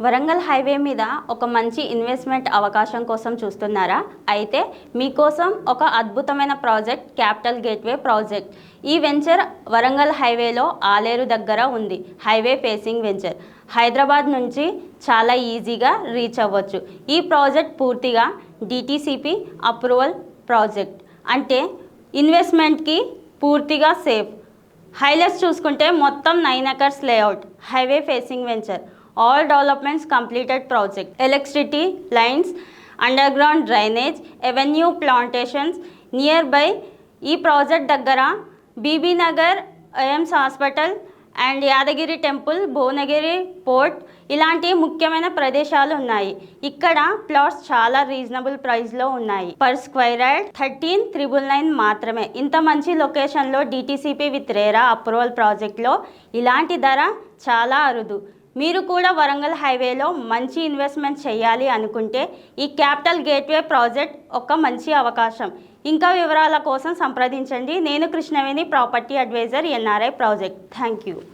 Warangal highway మీద ఒక మంచి ఇన్వెస్ట్మెంట్ అవకాశం కోసం చూస్తున్నారా? అయితే మీకోసం ఒక అద్భుతమైన ప్రాజెక్ట్ క్యాపిటల్ గేట్వే ప్రాజెక్ట్. ఈ వెంచర్ వరంగల్ హైవేలో ఆలేరు దగ్గర ఉంది. Highway facing venture. హైదరాబాద్ నుంచి చాలా ఈజీగా రీచ్ అవ్వచ్చు. ఈ ప్రాజెక్ట్ పూర్తిగా డిటిసిపి అప్రూవల్ ప్రాజెక్ట్, అంటే ఇన్వెస్ట్మెంట్కి పూర్తిగా సేఫ్. హైలైట్స్ చూసుకుంటే మొత్తం 9 acres layout, highway facing venture, all developments completed project, electricity lines, underground drainage, avenue plantations nearby. ఈ ప్రాజెక్ట్ దగ్గర Bibi Nagar, AIIMS hospital and Yadagiri temple, Bhuvanagiri fort ఇలాంటి ముఖ్యమైన ప్రదేశాలు ఉన్నాయి. ఇక్కడ ప్లాట్స్ చాలా రీజనబుల్ ప్రైస్లో ఉన్నాయి. పర్ స్క్వేర్ యార్డ్ 13,999 మాత్రమే. ఇంత మంచి లొకేషన్లో డిటిసిపి విత్ రేరా అప్రూవల్ ప్రాజెక్ట్లో ఇలాంటి ధర చాలా అరుదు. మీరు కూడా వరంగల్ హైవేలో మంచి ఇన్వెస్ట్మెంట్ చేయాలి అనుకుంటే ఈ క్యాపిటల్ గేట్వే ప్రాజెక్ట్ ఒక మంచి అవకాశం. ఇంకా వివరాల కోసం సంప్రదించండి. నేను Krishnaveni, property advisor, NRI project. Thank you.